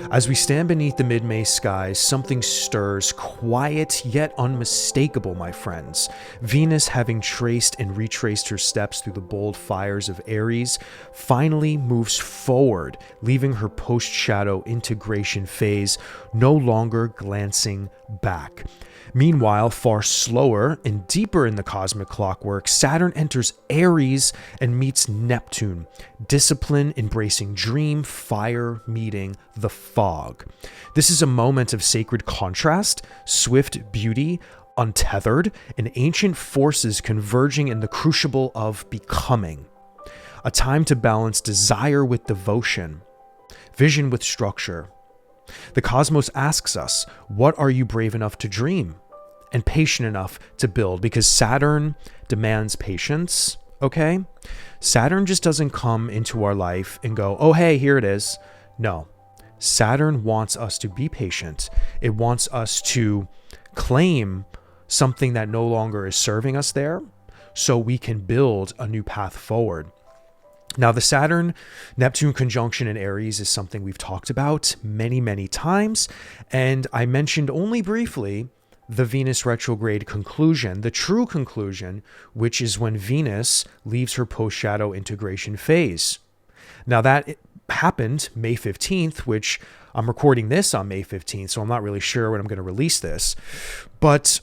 As we stand beneath the mid-May skies, something stirs, quiet yet unmistakable, my friends. Venus, having traced and retraced her steps through the bold fires of Aries, finally moves forward, leaving her post-shadow integration phase, no longer glancing back. Meanwhile, far slower and deeper in the cosmic clockwork, Saturn enters Aries and meets Neptune. Discipline embracing dream, fire meeting the fog. This is a moment of sacred contrast, swift beauty, untethered, and ancient forces converging in the crucible of becoming. A time to balance desire with devotion, vision with structure. The cosmos asks us, what are you brave enough to dream and patient enough to build? Because Saturn demands patience, okay? Saturn just doesn't come into our life and go, oh, hey, here it is. No, Saturn wants us to be patient. It wants us to claim something that no longer is serving us there so we can build a new path forward. Now, the Saturn-Neptune conjunction in Aries is something we've talked about many, many times, and I mentioned only briefly the Venus retrograde conclusion, the true conclusion, which is when Venus leaves her post-shadow integration phase. Now, that happened May 15th, which I'm recording this on May 15th, so I'm not really sure when I'm going to release this, but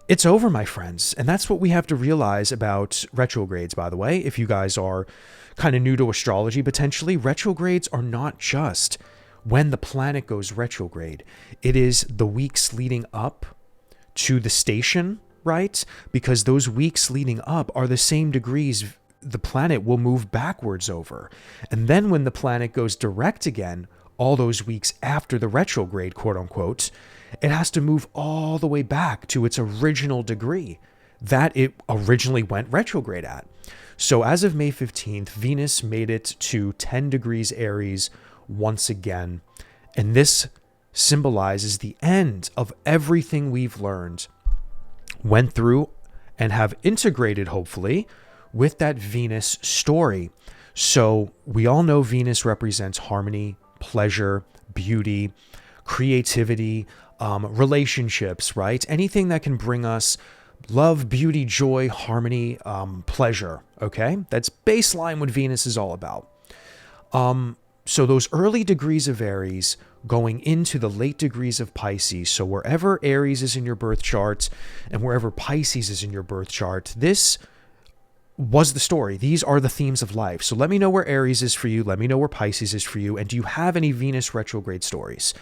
it's over, my friends, and that's what we have to realize about retrogrades, by the way. If you guys are kind of new to astrology, potentially, retrogrades are not just when the planet goes retrograde. It is the weeks leading up to the station, right? Because those weeks leading up are the same degrees the planet will move backwards over. And then when the planet goes direct again, all those weeks after the retrograde, quote unquote, it has to move all the way back to its original degree that it originally went retrograde at. So as of May 15th, Venus made it to 10 degrees Aries once again. And this symbolizes the end of everything we've learned, went through, and have integrated, hopefully, with that Venus story. So we all know Venus represents harmony, pleasure, beauty, creativity, relationships, right? Anything that can bring us love, beauty, joy, harmony, pleasure, okay? That's baseline what Venus is all about. So those early degrees of Aries going into the late degrees of Pisces, so wherever Aries is in your birth chart and wherever Pisces is in your birth chart, this was the story. These are the themes of life. So let me know where Aries is for you. Let me know where Pisces is for you. And do you have any Venus retrograde stories?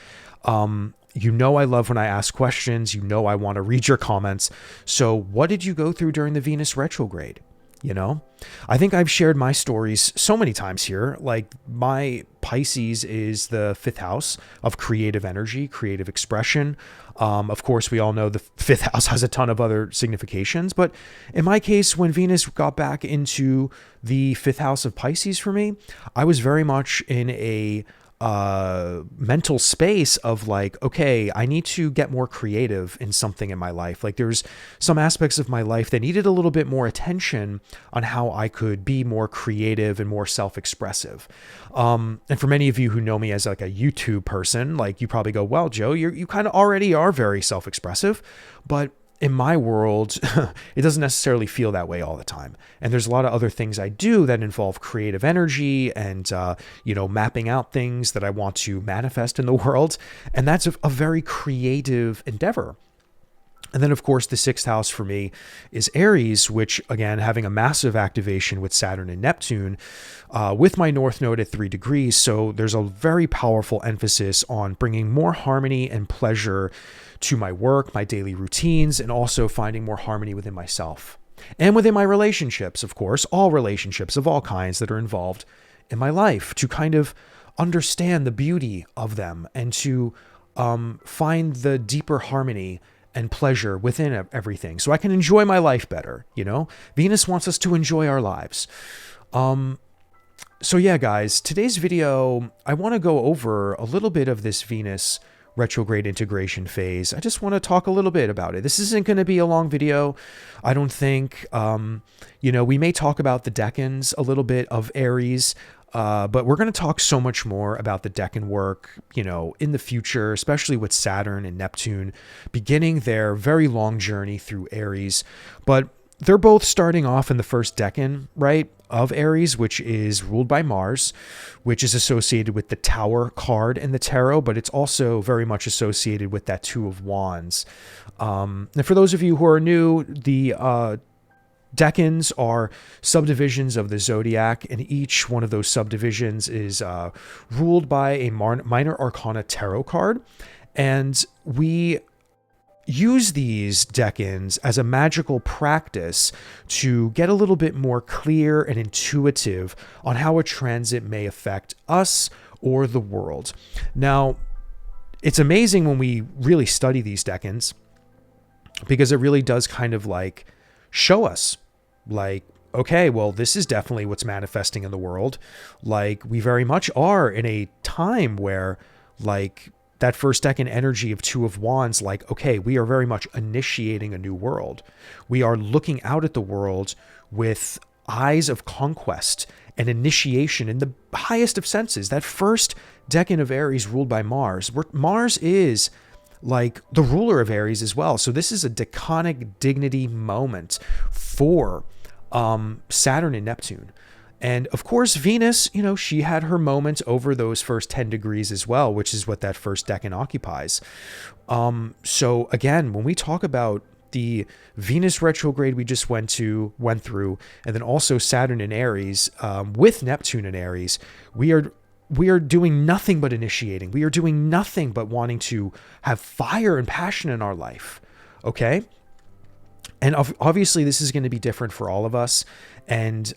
You know I love when I ask questions. You know I want to read your comments. So what did you go through during the Venus retrograde? You know, I think I've shared my stories so many times here. Like, my Pisces is the 5th house of creative energy, creative expression. Of course, we all know the 5th house has a ton of other significations. But in my case, when Venus got back into the 5th house of Pisces for me, I was very much in a mental space of like, okay, I need to get more creative in something in my life. Like, there's some aspects of my life that needed a little bit more attention on how I could be more creative and more self-expressive. And for many of you who know me as like a YouTube person, like, you probably go, well, Joe, you kind of already are very self-expressive, but in my world, it doesn't necessarily feel that way all the time. And there's a lot of other things I do that involve creative energy and, mapping out things that I want to manifest in the world. And that's a very creative endeavor. And then, of course, the 6th house for me is Aries, which, again, having a massive activation with Saturn and Neptune, with my North Node at 3 degrees. So there's a very powerful emphasis on bringing more harmony and pleasure to my work, my daily routines, and also finding more harmony within myself and within my relationships, of course, all relationships of all kinds that are involved in my life, to kind of understand the beauty of them and to find the deeper harmony and pleasure within everything so I can enjoy my life better. You know, Venus wants us to enjoy our lives. So yeah, guys, today's video, I want to go over a little bit of this Venus retrograde integration phase. I just want to talk a little bit about it. This isn't going to be a long video, I don't think. We may talk about the decans a little bit of Aries But we're going to talk so much more about the Decan work, in the future, especially with Saturn and Neptune beginning their very long journey through Aries. But they're both starting off in the first Decan, right, of Aries, which is ruled by Mars, which is associated with the Tower card in the tarot, but it's also very much associated with that Two of Wands. And for those of you who are new, the Decans are subdivisions of the zodiac, and each one of those subdivisions is ruled by a minor arcana tarot card. And we use these decans as a magical practice to get a little bit more clear and intuitive on how a transit may affect us or the world. Now, it's amazing when we really study these decans, because it really does kind of like show us, like, okay, well, this is definitely what's manifesting in the world. Like, we very much are in a time where, like, that first Decan energy of Two of Wands, like, okay, we are very much initiating a new world. We are looking out at the world with eyes of conquest and initiation in the highest of senses. That first Decan of Aries ruled by Mars, where Mars is like the ruler of Aries as well. So this is a decanic dignity moment for Saturn and Neptune. And of course, Venus, she had her moment over those first 10 degrees as well, which is what that first Decan occupies. So again, when we talk about the Venus retrograde we just went through, and then also Saturn in Aries, with Neptune in Aries, we are doing nothing but initiating. We are doing nothing but wanting to have fire and passion in our life. Okay. And obviously this is going to be different for all of us. And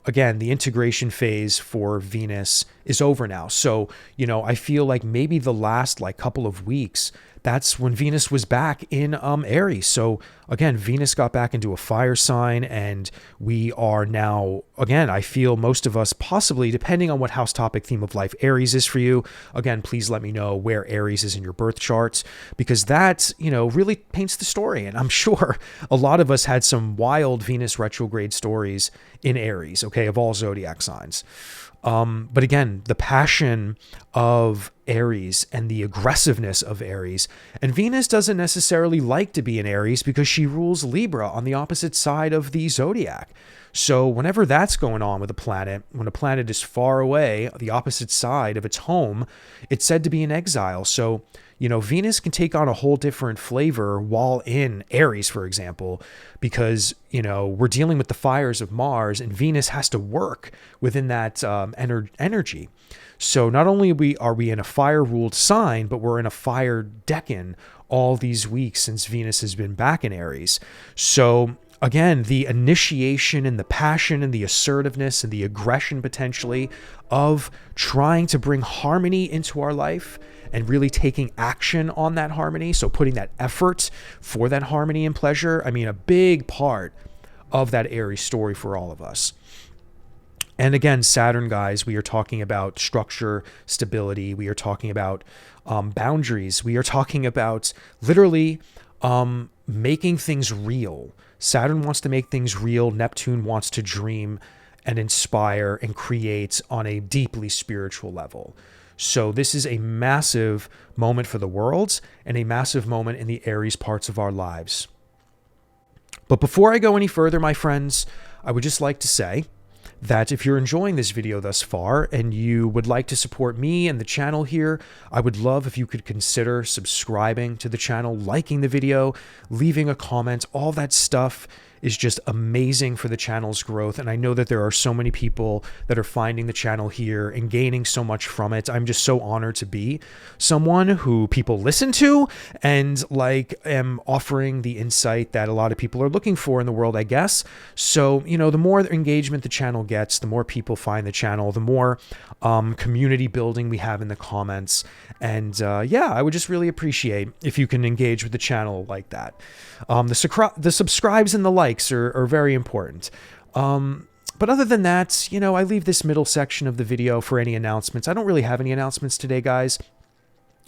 again, the integration phase for Venus is over now. So, I feel like maybe the last couple of weeks, that's when Venus was back in Aries. So again, Venus got back into a fire sign, and we are now, again, I feel most of us possibly, depending on what house topic theme of life Aries is for you. Again, please let me know where Aries is in your birth charts, because that, really paints the story. And I'm sure a lot of us had some wild Venus retrograde stories in Aries, okay, of all zodiac signs. But again, the passion of Aries and the aggressiveness of Aries, and Venus doesn't necessarily like to be in Aries because she rules Libra on the opposite side of the zodiac. So whenever that's going on with a planet, when a planet is far away, the opposite side of its home, it's said to be in exile. So, Venus can take on a whole different flavor while in Aries, for example, because, we're dealing with the fires of Mars, and Venus has to work within that energy. So not only are we in a fire-ruled sign, but we're in a fire Decan all these weeks since Venus has been back in Aries. So again, the initiation and the passion and the assertiveness and the aggression potentially of trying to bring harmony into our life and really taking action on that harmony. So putting that effort for that harmony and pleasure. I mean, a big part of that Aries story for all of us. And again, Saturn, guys, we are talking about structure, stability. We are talking about boundaries. We are talking about literally making things real. Saturn wants to make things real. Neptune wants to dream and inspire and create on a deeply spiritual level. So this is a massive moment for the world and a massive moment in the Aries parts of our lives. But before I go any further, my friends, I would just like to say that if you're enjoying this video thus far and you would like to support me and the channel here, I would love if you could consider subscribing to the channel, liking the video, leaving a comment. All that stuff is just amazing for the channel's growth. And I know that there are so many people that are finding the channel here and gaining so much from it. I'm just so honored to be someone who people listen to and am offering the insight that a lot of people are looking for in the world, I guess. So, the more engagement the channel gets, the more people find the channel, the more community building we have in the comments. And I would just really appreciate if you can engage with the channel like that. The subscribes and the likes are very important. But other than that, I leave this middle section of the video for any announcements. I don't really have any announcements today, guys.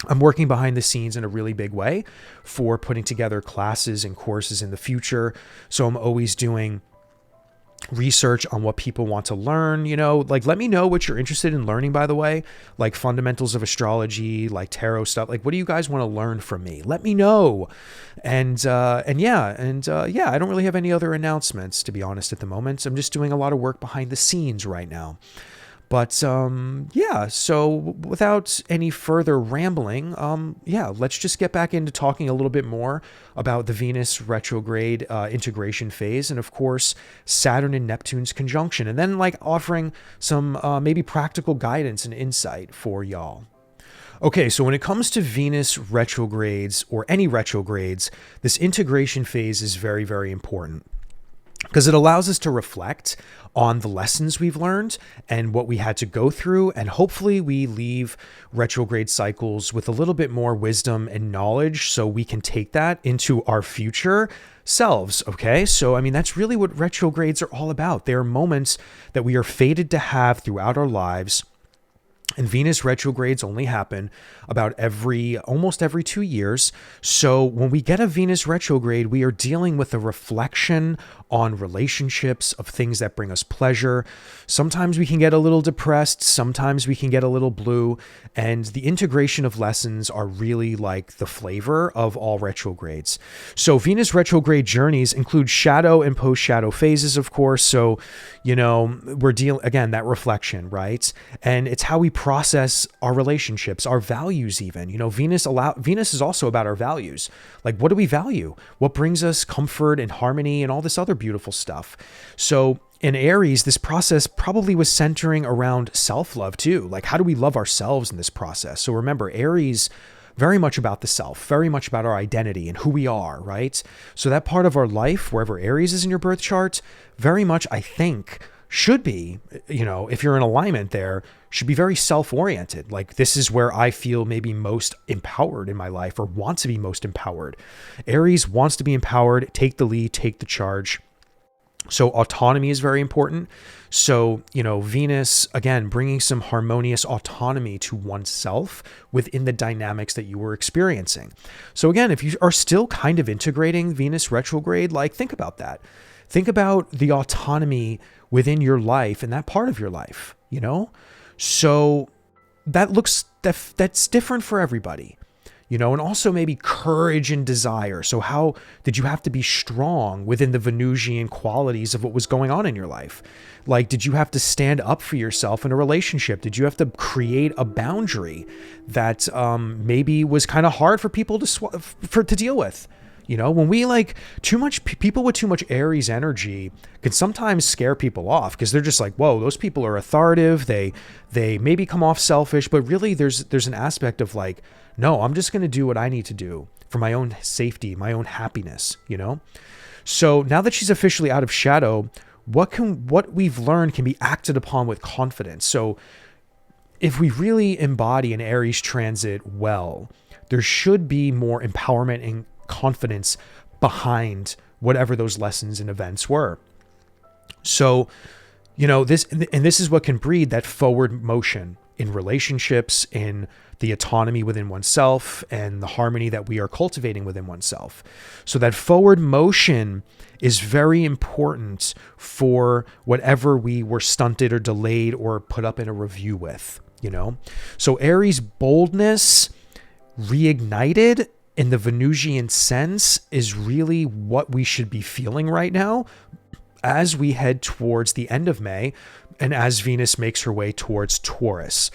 I'm working behind the scenes in a really big way for putting together classes and courses in the future. So I'm always doing research on what people want to learn, like let me know what you're interested in learning, by the way, like fundamentals of astrology, like tarot stuff. Like, what do you guys want to learn from me? Let me know. And yeah, I don't really have any other announcements, to be honest, at the moment. I'm just doing a lot of work behind the scenes right now. But yeah, so without any further rambling, let's just get back into talking a little bit more about the Venus retrograde integration phase, and of course Saturn and Neptune's conjunction, and then like offering some maybe practical guidance and insight for y'all. Okay, so when it comes to Venus retrogrades or any retrogrades, this integration phase is very, very important, because it allows us to reflect on the lessons we've learned and what we had to go through. And hopefully we leave retrograde cycles with a little bit more wisdom and knowledge so we can take that into our future selves. Okay. So, I mean, that's really what retrogrades are all about. They are moments that we are fated to have throughout our lives. And Venus retrogrades only happen about almost every 2 years. So when we get a Venus retrograde, we are dealing with a reflection on relationships, of things that bring us pleasure. Sometimes we can get a little depressed. Sometimes we can get a little blue. And the integration of lessons are really like the flavor of all retrogrades. So Venus retrograde journeys include shadow and post-shadow phases, of course. So, we're dealing, again, that reflection, right? And it's how we process our relationships, our values even. Venus is also about our values. Like, what do we value? What brings us comfort and harmony and all this other beautiful stuff? So in Aries, this process probably was centering around self-love too. Like, how do we love ourselves in this process? So remember, Aries, very much about the self, very much about our identity and who we are, right? So that part of our life, wherever Aries is in your birth chart, very much, I think, should be, if you're in alignment there, should be very self-oriented. Like, this is where I feel maybe most empowered in my life, or want to be most empowered. Aries wants to be empowered, take the lead, take the charge. So autonomy is very important. So, Venus, again, bringing some harmonious autonomy to oneself within the dynamics that you were experiencing. So again, if you are still kind of integrating Venus retrograde, like, think about that. Think about the autonomy within your life and that part of your life, So that's different for everybody. And also maybe courage and desire. So how did you have to be strong within the Venusian qualities of what was going on in your life? Like, did you have to stand up for yourself in a relationship? Did you have to create a boundary that maybe was kind of hard for people to deal with? When we people with too much Aries energy can sometimes scare people off, because they're just like, whoa, those people are authoritative. They maybe come off selfish, but really there's an aspect of like, no, I'm just going to do what I need to do for my own safety, my own happiness, So now that she's officially out of shadow, what we've learned can be acted upon with confidence. So if we really embody an Aries transit well, there should be more empowerment and confidence behind whatever those lessons and events were. So, this is what can breed that forward motion in relationships, in the autonomy within oneself, and the harmony that we are cultivating within oneself. So that forward motion is very important for whatever we were stunted or delayed or put up in a review with, So Aries boldness reignited in the Venusian sense is really what we should be feeling right now as we head towards the end of May and as Venus makes her way towards Taurus.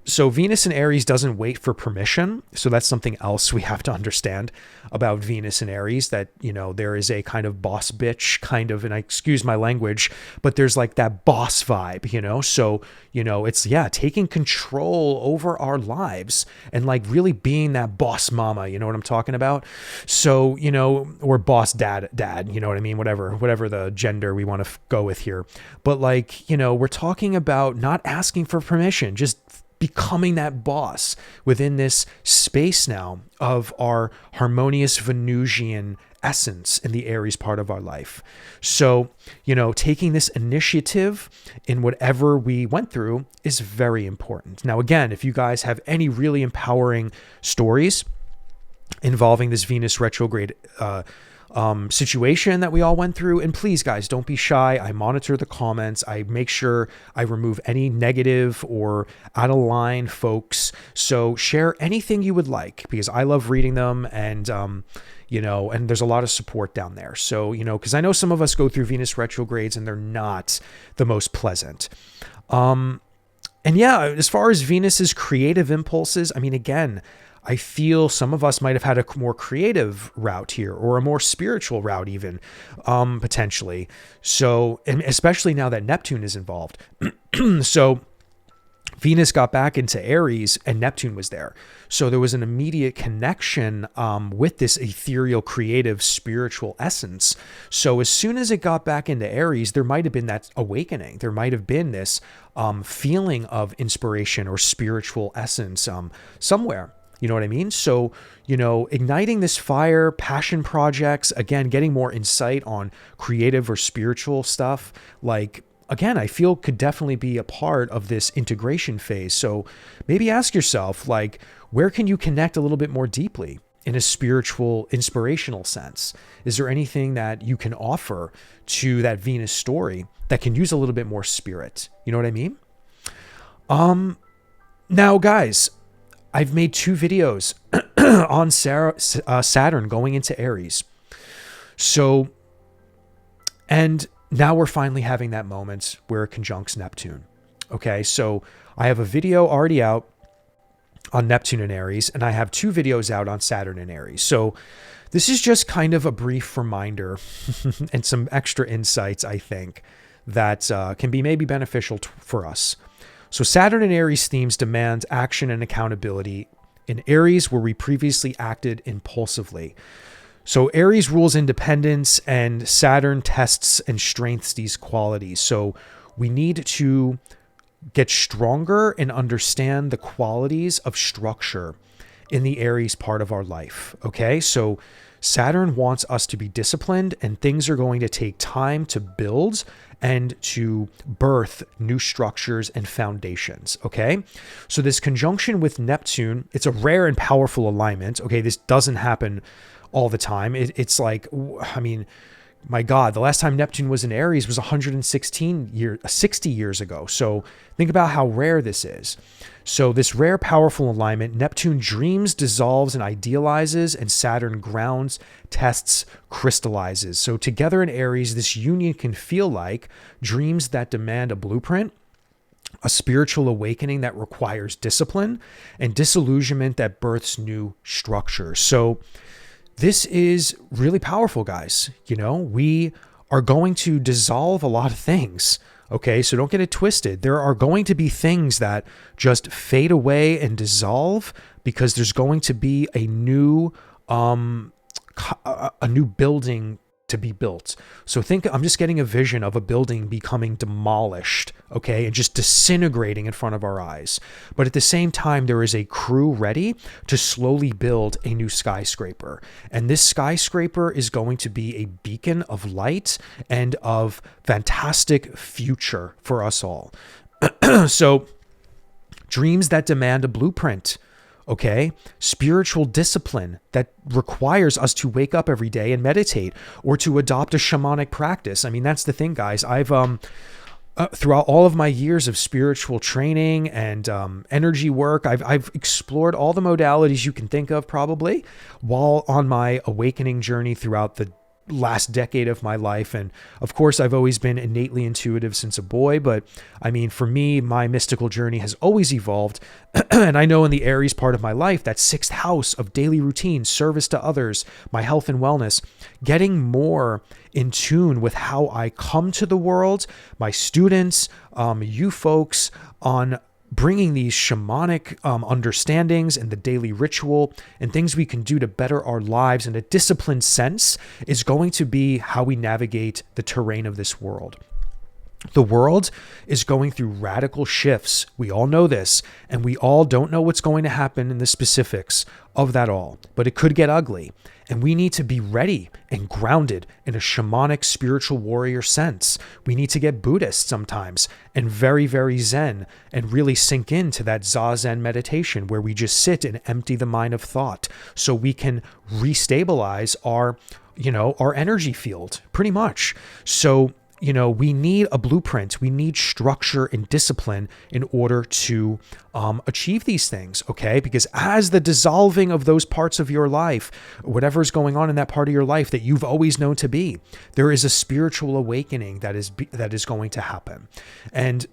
So Venus in Aries doesn't wait for permission. So that's something else we have to understand about Venus in Aries, that, there is a kind of boss bitch kind of, and I excuse my language, but there's like that boss vibe, So, it's, taking control over our lives and like really being that boss mama, you know what I'm talking about? So, or boss dad, you know what I mean? Whatever the gender we want to go with here. But like, we're talking about not asking for permission, just becoming that boss within this space now of our harmonious Venusian essence in the Aries part of our life. So, taking this initiative in whatever we went through is very important. Now, again, if you guys have any really empowering stories involving this Venus retrograde situation that we all went through. And please, guys, don't be shy. I monitor the comments. I make sure I remove any negative or out of line folks. So share anything you would like, because I love reading them, and and there's a lot of support down there. So, because I know some of us go through Venus retrogrades and they're not the most pleasant. And yeah, as far as Venus's creative impulses, I mean, again, I feel some of us might have had a more creative route here, or a more spiritual route even, potentially. So, and especially now that Neptune is involved. So Venus got back into Aries and Neptune was there. So there was an immediate connection with this ethereal, creative, spiritual essence. So as soon as it got back into Aries, there might have been that awakening. There might have been this feeling of inspiration or spiritual essence somewhere. You know what I mean? So, igniting this fire, passion projects, again, getting more insight on creative or spiritual stuff, again, I feel could definitely be a part of this integration phase. So maybe ask yourself, where can you connect a little bit more deeply in a spiritual, inspirational sense? Is there anything that you can offer to that Venus story that can use a little bit more spirit? You know what I mean? Now, guys, I've made 2 videos on Saturn going into Aries. So, and now we're finally having that moment where it conjuncts Neptune. Okay, so I have a video already out on Neptune and Aries, and I have 2 videos out on Saturn and Aries. So this is just kind of a brief reminder and some extra insights, I think, that can be maybe beneficial for us. So Saturn and Aries themes demand action and accountability. In Aries, where we previously acted impulsively. So Aries rules independence, and Saturn tests and strengthens these qualities. So we need to get stronger and understand the qualities of structure in the Aries part of our life. Okay, so Saturn wants us to be disciplined, and things are going to take time to build and to birth new structures and foundations. Okay, so this conjunction with Neptune, it's a rare and powerful alignment. Okay, this doesn't happen all the time. It's my God, the last time Neptune was in Aries was 60 years ago. So think about how rare this is. So this rare, powerful alignment, Neptune dreams, dissolves, and idealizes, and Saturn grounds, tests, crystallizes. So together in Aries, this union can feel like dreams that demand a blueprint, a spiritual awakening that requires discipline, and disillusionment that births new structures. So this is really powerful, guys. We are going to dissolve a lot of things. Okay, so don't get it twisted. There are going to be things that just fade away and dissolve because there's going to be a new building to be built. So I'm just getting a vision of a building becoming demolished, okay, and just disintegrating in front of our eyes. But at the same time, there is a crew ready to slowly build a new skyscraper. And this skyscraper is going to be a beacon of light and of fantastic future for us all. So dreams that demand a blueprint. Okay, spiritual discipline that requires us to wake up every day and meditate, or to adopt a shamanic practice. I mean, that's the thing, guys. I've throughout all of my years of spiritual training and energy work, I've explored all the modalities you can think of, probably, while on my awakening journey throughout the last decade of my life. And of course, I've always been innately intuitive since a boy, but I mean, for me, my mystical journey has always evolved. And I know in the Aries part of my life, that 6th house of daily routine, service to others, my health and wellness, getting more in tune with how I come to the world, my students, you folks, on bringing these shamanic understandings and the daily ritual and things we can do to better our lives in a disciplined sense is going to be how we navigate the terrain of this world. The world is going through radical shifts. We all know this, and we all don't know what's going to happen in the specifics of that all, but it could get ugly. And we need to be ready and grounded in a shamanic spiritual warrior sense. We need to get Buddhist sometimes and very, very Zen and really sink into that Zazen meditation where we just sit and empty the mind of thought so we can restabilize our our energy field, pretty much. So, we need a blueprint. We need structure and discipline in order to achieve these things, okay? Because as the dissolving of those parts of your life, whatever is going on in that part of your life that you've always known to be, there is a spiritual awakening that is going to happen. And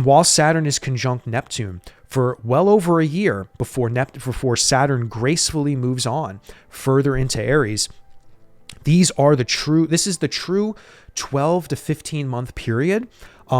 while Saturn is conjunct Neptune for well over a year before Saturn gracefully moves on further into Aries, this is the true 12 to 15 month period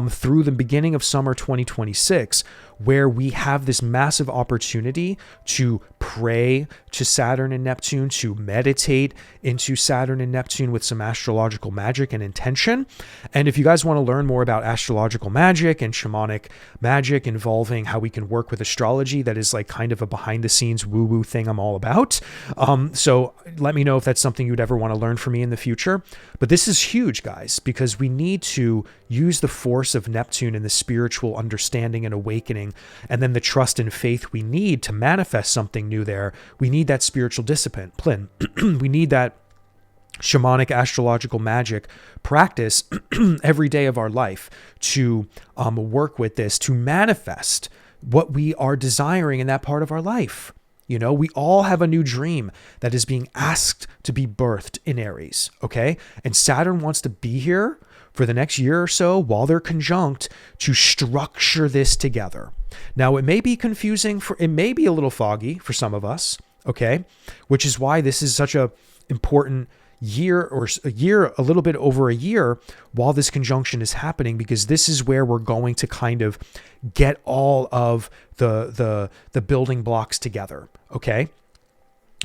through the beginning of summer 2026, where we have this massive opportunity to pray to Saturn and Neptune, to meditate into Saturn and Neptune with some astrological magic and intention. And if you guys want to learn more about astrological magic and shamanic magic involving how we can work with astrology, that is like kind of a behind the scenes woo-woo thing I'm all about. So let me know if that's something you'd ever want to learn from me in the future. But this is huge, guys, because we need to use the force of Neptune and the spiritual understanding and awakening, and then the trust and faith we need to manifest something new there. We need that spiritual discipline. We need that shamanic astrological magic practice every day of our life to work with this, to manifest what we are desiring in that part of our life. We all have a new dream that is being asked to be birthed in Aries, okay? And Saturn wants to be here for the next year or so while they're conjunct to structure this together. Now, it may be confusing, it may be a little foggy for some of us, okay? Which is why this is such a important year, or a little bit over a year while this conjunction is happening, because this is where we're going to kind of get all of the building blocks together, okay?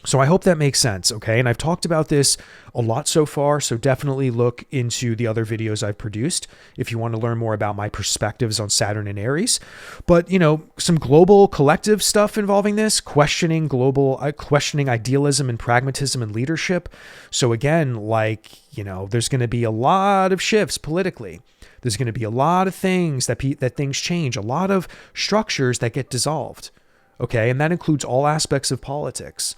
So I hope that makes sense, okay? And I've talked about this a lot so far, so definitely look into the other videos I've produced if you want to learn more about my perspectives on Saturn and Aries. But, some global collective stuff involving this, questioning idealism and pragmatism and leadership. So again, there's going to be a lot of shifts politically. There's going to be a lot of things that things change, a lot of structures that get dissolved, okay? And that includes all aspects of politics.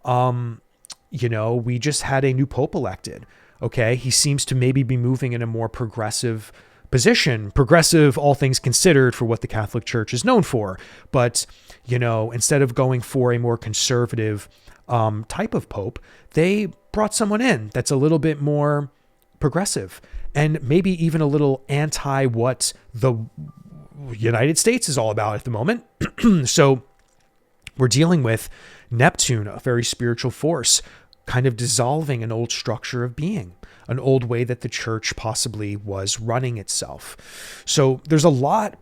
We just had a new pope elected. Okay. He seems to maybe be moving in a more progressive position, progressive, all things considered, for what the Catholic Church is known for. But, instead of going for a more conservative, type of pope, they brought someone in that's a little bit more progressive and maybe even a little anti what the United States is all about at the moment. So we're dealing with Neptune, a very spiritual force, kind of dissolving an old structure of being, an old way that the church possibly was running itself. So there's a lot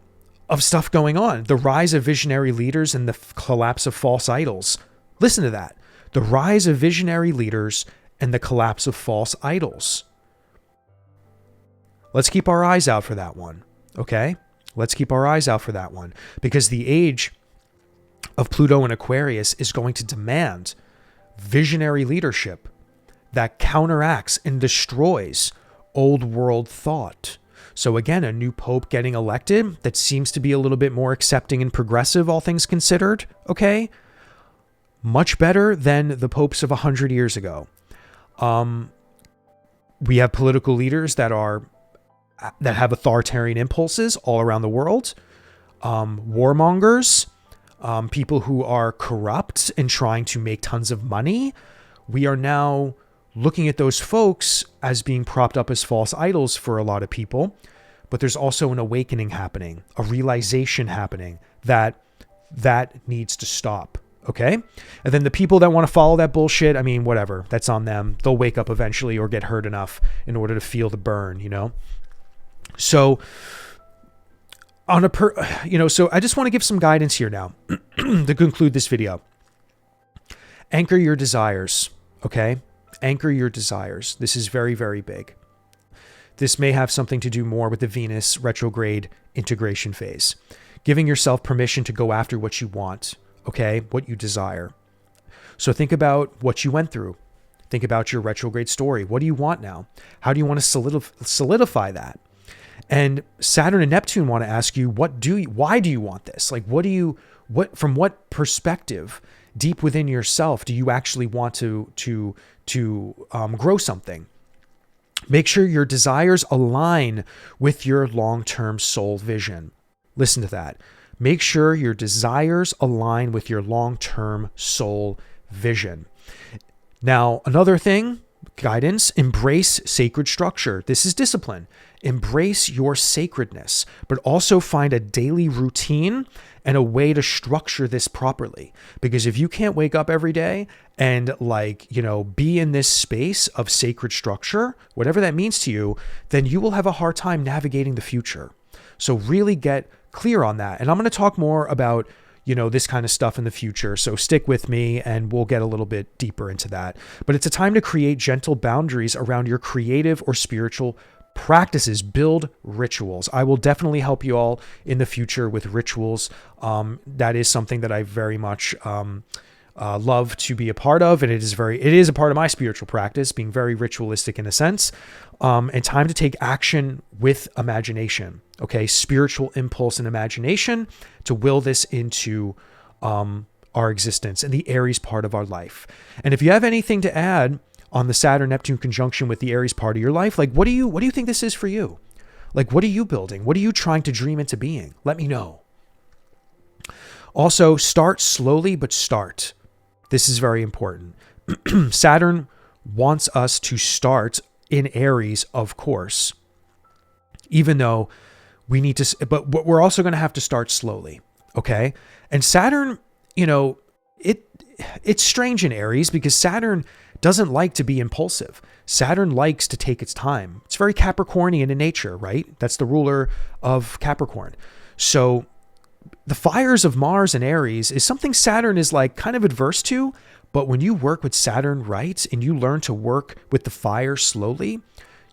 of stuff going on. The rise of visionary leaders and the collapse of false idols. Listen to that. The rise of visionary leaders and the collapse of false idols. Let's keep our eyes out for that one, okay? Let's keep our eyes out for that one, because the age of Pluto and Aquarius is going to demand visionary leadership that counteracts and destroys old world thought. So again, a new pope getting elected that seems to be a little bit more accepting and progressive, all things considered, okay? Much better than the popes of 100 years ago. We have political leaders that have authoritarian impulses all around the world. Warmongers, people who are corrupt and trying to make tons of money. We are now looking at those folks as being propped up as false idols for a lot of people. But there's also an awakening happening, a realization happening that needs to stop. Okay. And then the people that want to follow that bullshit, whatever, that's on them. They'll wake up eventually or get hurt enough in order to feel the burn, So so I just want to give some guidance here now to conclude this video. Anchor your desires, okay? Anchor your desires. This is very, very big. This may have something to do more with the Venus retrograde integration phase. Giving yourself permission to go after what you want, okay? What you desire. So think about what you went through. Think about your retrograde story. What do you want now? How do you want to solidify that? And Saturn and Neptune want to ask you, why do you want this? From what perspective deep within yourself do you actually want to grow something? Make sure your desires align with your long-term soul vision. Listen to that. Make sure your desires align with your long-term soul vision. Now, another thing, guidance, embrace sacred structure. This is discipline. Embrace your sacredness, but also find a daily routine and a way to structure this properly. Because if you can't wake up every day and be in this space of sacred structure, whatever that means to you, then you will have a hard time navigating the future. So really get clear on that. And I'm going to talk more about this kind of stuff in the future. So stick with me and we'll get a little bit deeper into that. But it's a time to create gentle boundaries around your creative or spiritual practices. Build rituals. I will definitely help you all in the future with rituals. That is something that I very much love to be a part of. And it is a part of my spiritual practice, being very ritualistic in a sense. And time to take action with imagination. Okay. Spiritual impulse and imagination to will this into our existence and the Aries part of our life. And if you have anything to add on the Saturn-Neptune conjunction with the Aries part of your life, what do you think this is for you? What are you building? What are you trying to dream into being? Let me know. Also, start slowly, but start. This is very important. Saturn wants us to start in Aries, of course, even though we need to, but we're also going to have to start slowly. Okay. And Saturn, it's strange in Aries because Saturn doesn't like to be impulsive. Saturn likes to take its time. It's very Capricornian in nature, right? That's the ruler of Capricorn. So the fires of Mars and Aries is something Saturn is kind of adverse to, but when you work with Saturn right and you learn to work with the fire slowly,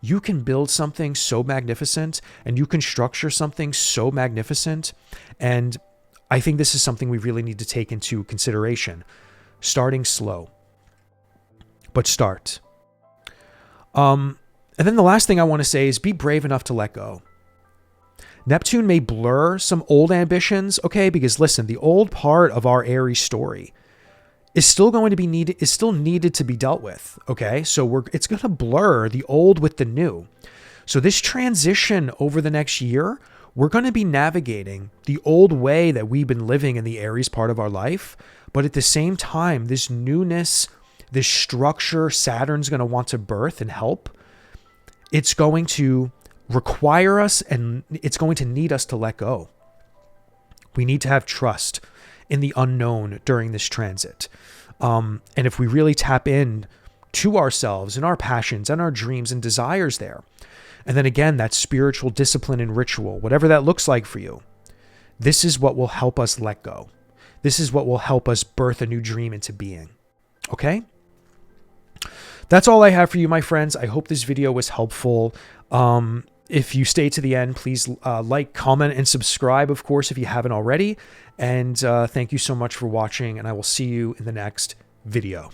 you can build something so magnificent and you can structure something so magnificent. And I think this is something we really need to take into consideration. Starting slow, but start. And then the last thing I want to say is be brave enough to let go. Neptune may blur some old ambitions, okay? Because listen, the old part of our Aries story is still going to be needed to be dealt with, okay? So it's going to blur the old with the new. So this transition over the next year, we're going to be navigating the old way that we've been living in the Aries part of our life, but at the same time, this newness, this structure Saturn's going to want to birth and help, it's going to require us and it's going to need us to let go. We need to have trust in the unknown during this transit. And if we really tap in to ourselves and our passions and our dreams and desires there, and then again, that spiritual discipline and ritual, whatever that looks like for you, this is what will help us let go. This is what will help us birth a new dream into being. Okay? That's all I have for you, my friends. I hope this video was helpful. If you stay to the end, please like, comment, and subscribe, of course, if you haven't already. And thank you so much for watching, and I will see you in the next video.